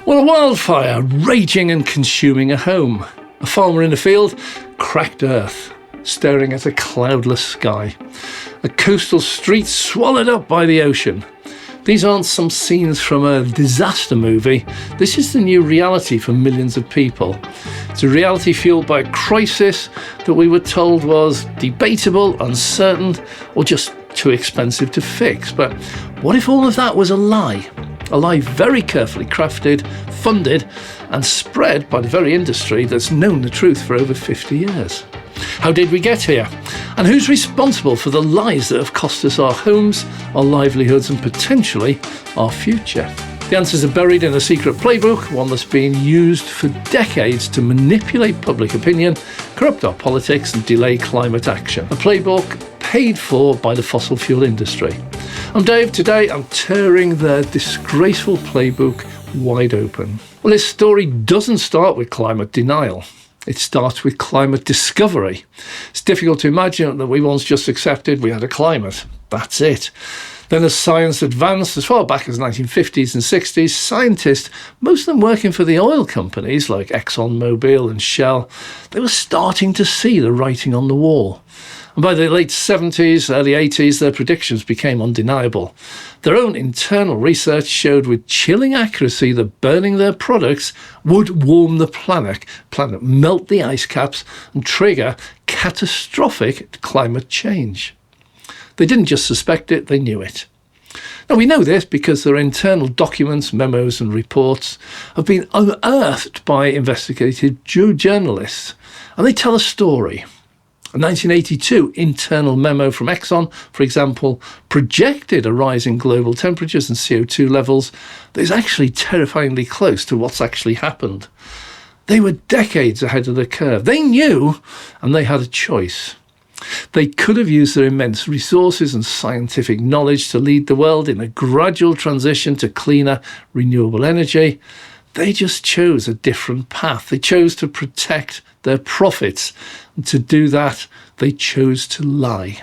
Well, a wildfire raging and consuming a home. A farmer in a field, cracked earth, staring at a cloudless sky. A coastal street swallowed up by the ocean. These aren't some scenes from a disaster movie. This is the new reality for millions of people. It's a reality fueled by a crisis that we were told was debatable, uncertain, or just too expensive to fix. But what if all of that was a lie? A lie very carefully crafted, funded, and spread by the very industry that's known the truth for over 50 years. How did we get here? And who's responsible for the lies that have cost us our homes, our livelihoods, and potentially our future? The answers are buried in a secret playbook, one that's been used for decades to manipulate public opinion, corrupt our politics, and delay climate action. A playbook paid for by the fossil fuel industry. I'm Dave. Today I'm tearing their disgraceful playbook wide open. Well, this story doesn't start with climate denial. It starts with climate discovery. It's difficult to imagine that we once just accepted we had a climate. That's it. Then as science advanced, as far back as the 1950s and 60s, scientists, most of them working for the oil companies like ExxonMobil and Shell, they were starting to see the writing on the wall. And by the late 70s, early 80s, their predictions became undeniable. Their own internal research showed with chilling accuracy that burning their products would warm the planet, melt the ice caps, and trigger catastrophic climate change. They didn't just suspect it, they knew it. Now, we know this because their internal documents, memos, and reports have been unearthed by investigative journalists, and they tell a story. A 1982 internal memo from Exxon, for example, projected a rise in global temperatures and CO2 levels that is actually terrifyingly close to what's actually happened. They were decades ahead of the curve. They knew, and they had a choice. They could have used their immense resources and scientific knowledge to lead the world in a gradual transition to cleaner, renewable energy. They just chose a different path. They chose to protect their profits. And to do that, they chose to lie.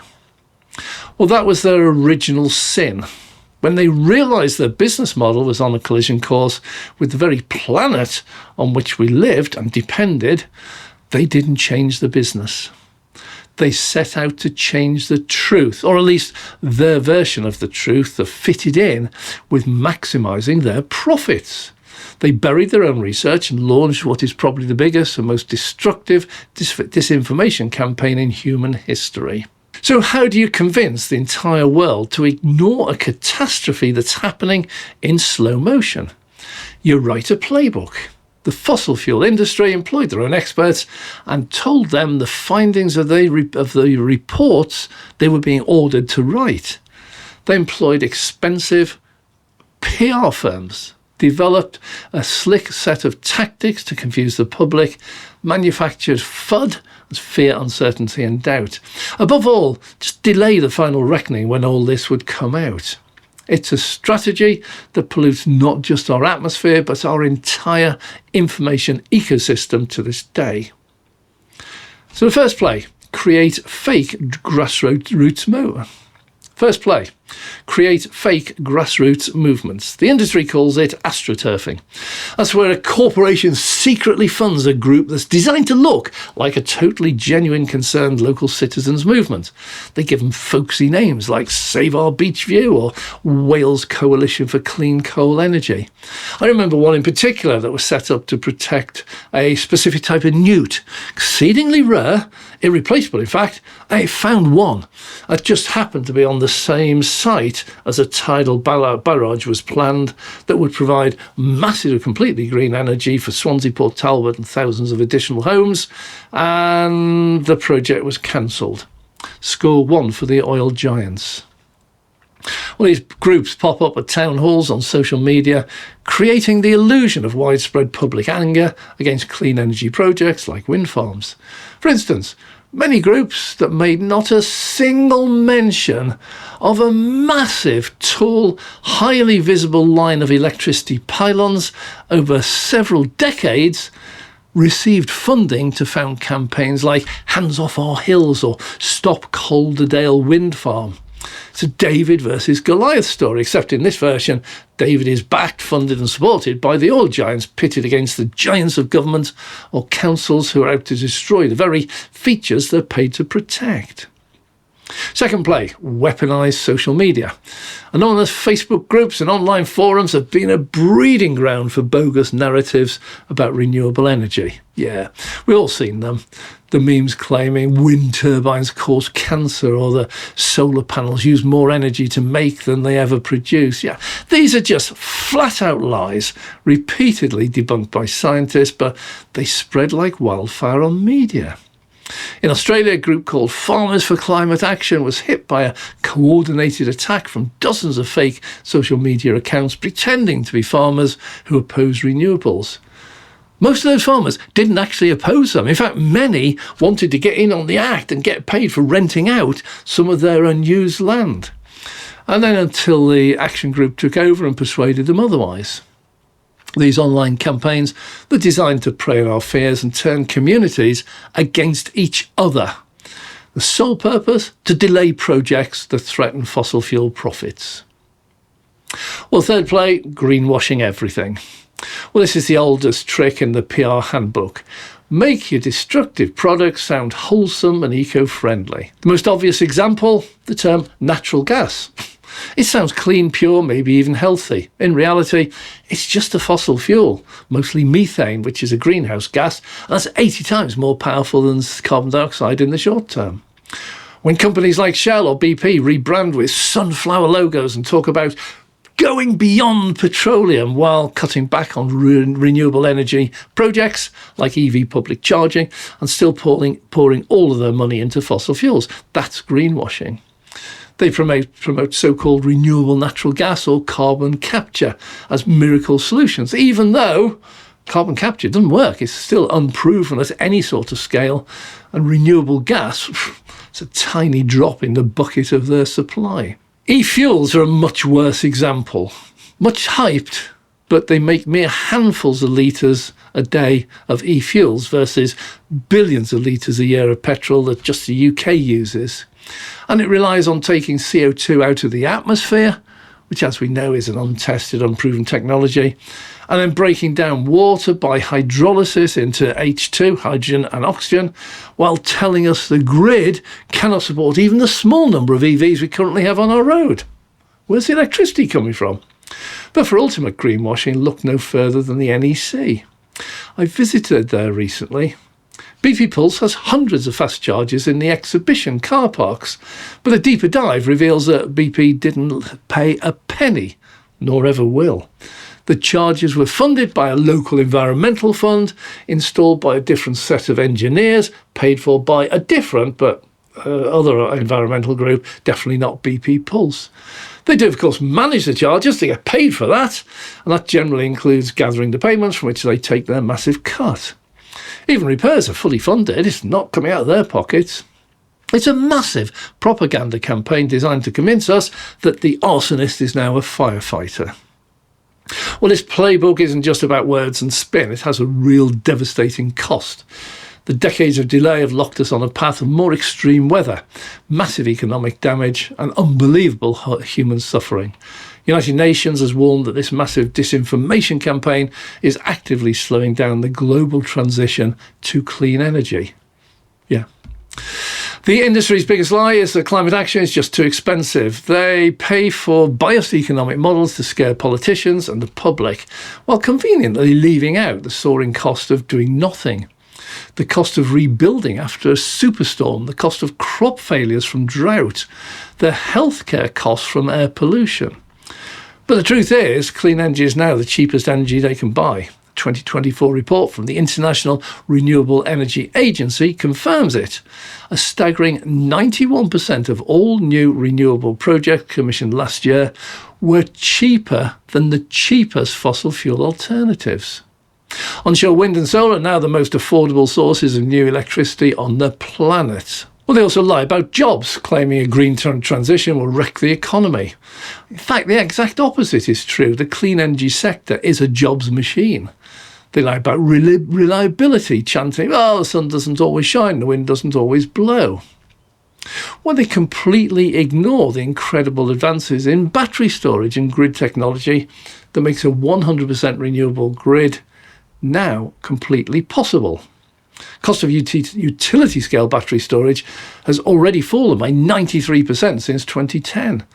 Well, that was their original sin. When they realised their business model was on a collision course with the very planet on which we lived and depended, they didn't change the business. They set out to change the truth, or at least their version of the truth that fitted in with maximising their profits. They buried their own research and launched what is probably the biggest and most destructive disinformation campaign in human history. So how do you convince the entire world to ignore a catastrophe that's happening in slow motion? You write a playbook. The fossil fuel industry employed their own experts and told them the findings of the reports they were being ordered to write. They employed expensive PR firms, developed a slick set of tactics to confuse the public, manufactured FUD, that's fear, uncertainty and doubt. Above all, just delay the final reckoning when all this would come out. It's a strategy that pollutes not just our atmosphere, but our entire information ecosystem to this day. So the first play, create fake grassroots movements. First play, create fake grassroots movements. The industry calls it astroturfing. That's where a corporation secretly funds a group that's designed to look like a totally genuine concerned local citizens movement. They give them folksy names like Save Our Beach View or Wales Coalition for Clean Coal Energy. I remember one in particular that was set up to protect a specific type of newt, exceedingly rare, irreplaceable in fact. I found one that just happened to be on the same site as a tidal barrage was planned that would provide massive, completely green energy for Swansea, Port Talbot and thousands of additional homes, and the project was cancelled. Score one for the oil giants. Well, these groups pop up at town halls on social media, creating the illusion of widespread public anger against clean energy projects like wind farms. For instance, many groups that made not a single mention of a massive, tall, highly visible line of electricity pylons over several decades received funding to found campaigns like Hands Off Our Hills or Stop Calderdale Wind Farm. It's a David versus Goliath story, except in this version, David is backed, funded and supported by the oil giants pitted against the giants of government or councils who are out to destroy the very features they're paid to protect. Second play, weaponized social media. Anonymous Facebook groups and online forums have been a breeding ground for bogus narratives about renewable energy. Yeah, we've all seen them. The memes claiming wind turbines cause cancer or the solar panels use more energy to make than they ever produce. Yeah, these are just flat out lies, repeatedly debunked by scientists, but they spread like wildfire on media. In Australia, a group called Farmers for Climate Action was hit by a coordinated attack from dozens of fake social media accounts pretending to be farmers who oppose renewables. Most of those farmers didn't actually oppose them. In fact, many wanted to get in on the act and get paid for renting out some of their unused land. And then until the action group took over and persuaded them otherwise. These online campaigns are designed to prey on our fears and turn communities against each other. The sole purpose? To delay projects that threaten fossil fuel profits. Well, third play, greenwashing everything. Well, this is the oldest trick in the PR handbook. Make your destructive products sound wholesome and eco-friendly. The most obvious example, the term natural gas. It sounds clean, pure, maybe even healthy. In reality, it's just a fossil fuel, mostly methane, which is a greenhouse gas, and that's 80 times more powerful than carbon dioxide in the short term. When companies like Shell or BP rebrand with sunflower logos and talk about going beyond petroleum while cutting back on renewable energy projects like EV public charging and still pouring all of their money into fossil fuels, that's greenwashing. They promote so-called renewable natural gas or carbon capture as miracle solutions, even though carbon capture doesn't work. It's still unproven at any sort of scale, and renewable gas, it's a tiny drop in the bucket of their supply. E-fuels are a much worse example. Much hyped, but they make mere handfuls of litres a day of e-fuels versus billions of litres a year of petrol that just the UK uses. And it relies on taking CO2 out of the atmosphere, which as we know is an untested, unproven technology, and then breaking down water by hydrolysis into H2, hydrogen and oxygen, while telling us the grid cannot support even the small number of EVs we currently have on our road. Where's the electricity coming from? But for ultimate greenwashing, look no further than the NEC. I visited there recently. BP Pulse has hundreds of fast chargers in the exhibition car parks, but a deeper dive reveals that BP didn't pay a penny, nor ever will. The chargers were funded by a local environmental fund, installed by a different set of engineers, paid for by a different but other environmental group, definitely not BP Pulse. They do, of course, manage the chargers, they get paid for that, and that generally includes gathering the payments from which they take their massive cut. Even repairs are fully funded, it's not coming out of their pockets. It's a massive propaganda campaign designed to convince us that the arsonist is now a firefighter. Well, this playbook isn't just about words and spin, it has a real devastating cost. The decades of delay have locked us on a path of more extreme weather, massive economic damage, and unbelievable human suffering. United Nations has warned that this massive disinformation campaign is actively slowing down the global transition to clean energy. Yeah. The industry's biggest lie is that climate action is just too expensive. They pay for biased economic models to scare politicians and the public, while conveniently leaving out the soaring cost of doing nothing. The cost of rebuilding after a superstorm, the cost of crop failures from drought, the healthcare costs from air pollution. But the truth is, clean energy is now the cheapest energy they can buy. A 2024 report from the International Renewable Energy Agency confirms it. A staggering 91% of all new renewable projects commissioned last year were cheaper than the cheapest fossil fuel alternatives. Onshore wind and solar are now the most affordable sources of new electricity on the planet. Well, they also lie about jobs, claiming a green transition will wreck the economy. In fact, the exact opposite is true. The clean energy sector is a jobs machine. They lie about reliability, chanting, oh, the sun doesn't always shine, the wind doesn't always blow. Well, they completely ignore the incredible advances in battery storage and grid technology that makes a 100% renewable grid now completely possible. Cost of utility scale battery storage has already fallen by 93% since 2010.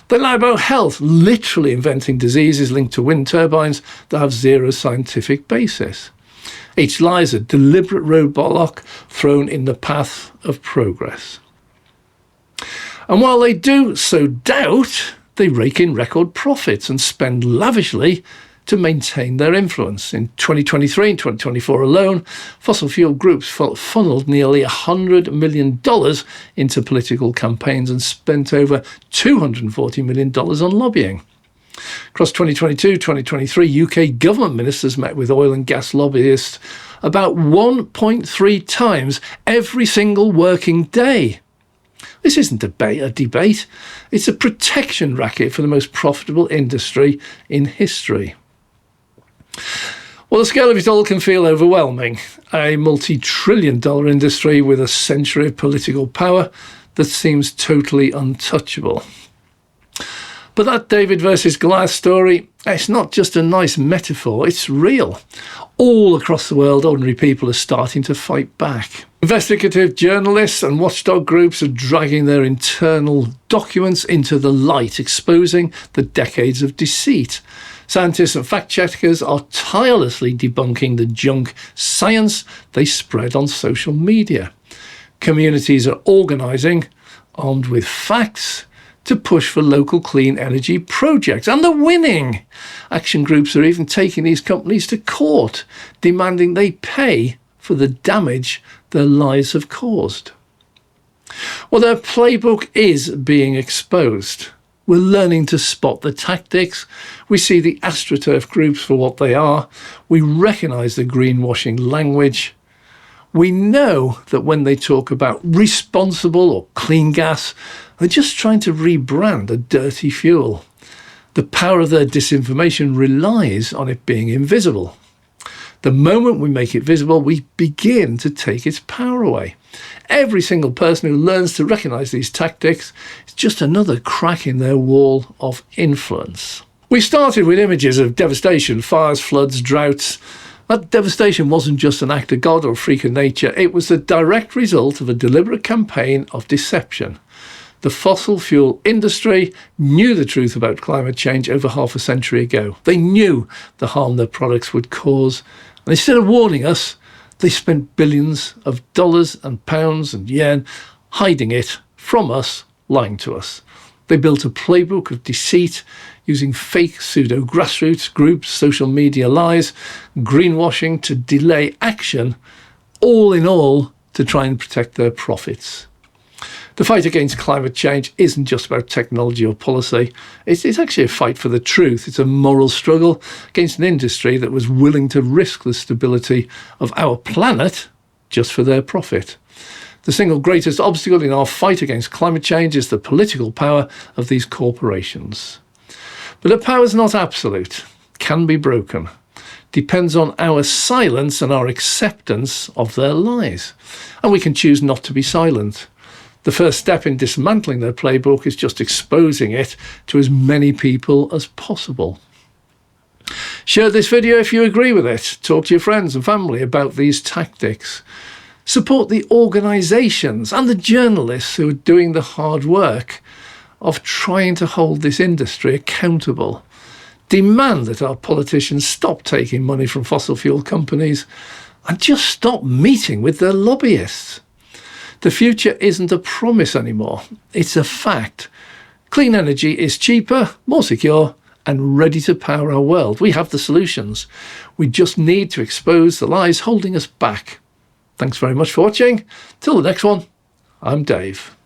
They lie about health, literally inventing diseases linked to wind turbines that have zero scientific basis. Each lie is a deliberate roadblock thrown in the path of progress. And while they do so doubt, they rake in record profits and spend lavishly to maintain their influence. In 2023 and 2024 alone, fossil fuel groups funneled nearly $100 million into political campaigns and spent over $240 million on lobbying. Across 2022-2023, UK government ministers met with oil and gas lobbyists about 1.3 times every single working day. This isn't a debate, it's a protection racket for the most profitable industry in history. Well, the scale of it all can feel overwhelming. A multi-trillion-dollar industry with a century of political power that seems totally untouchable. But that David versus Goliath story, it's not just a nice metaphor, it's real. All across the world, ordinary people are starting to fight back. Investigative journalists and watchdog groups are dragging their internal documents into the light, exposing the decades of deceit. Scientists and fact-checkers are tirelessly debunking the junk science they spread on social media. Communities are organising, armed with facts, to push for local clean energy projects. And they're winning! Action groups are even taking these companies to court, demanding they pay for the damage their lies have caused. Well, their playbook is being exposed. We're learning to spot the tactics. We see the astroturf groups for what they are. We recognise the greenwashing language. We know that when they talk about responsible or clean gas, they're just trying to rebrand a dirty fuel. The power of their disinformation relies on it being invisible. The moment we make it visible, we begin to take its power away. Every single person who learns to recognise these tactics is just another crack in their wall of influence. We started with images of devastation, fires, floods, droughts. That devastation wasn't just an act of God or a freak of nature. It was the direct result of a deliberate campaign of deception. The fossil fuel industry knew the truth about climate change over half a century ago. They knew the harm their products would cause. And instead of warning us, they spent billions of dollars and pounds and yen hiding it from us, lying to us. They built a playbook of deceit using fake pseudo-grassroots groups, social media lies, greenwashing to delay action, all in all to try and protect their profits. The fight against climate change isn't just about technology or policy. It's actually a fight for the truth. It's a moral struggle against an industry that was willing to risk the stability of our planet just for their profit. The single greatest obstacle in our fight against climate change is the political power of these corporations. But the power is not absolute, can be broken. Depends on our silence and our acceptance of their lies. And we can choose not to be silent. The first step in dismantling their playbook is just exposing it to as many people as possible. Share this video if you agree with it. Talk to your friends and family about these tactics. Support the organisations and the journalists who are doing the hard work of trying to hold this industry accountable. Demand that our politicians stop taking money from fossil fuel companies and just stop meeting with their lobbyists. The future isn't a promise anymore, it's a fact. Clean energy is cheaper, more secure, and ready to power our world. We have the solutions. We just need to expose the lies holding us back. Thanks very much for watching. Till the next one, I'm Dave.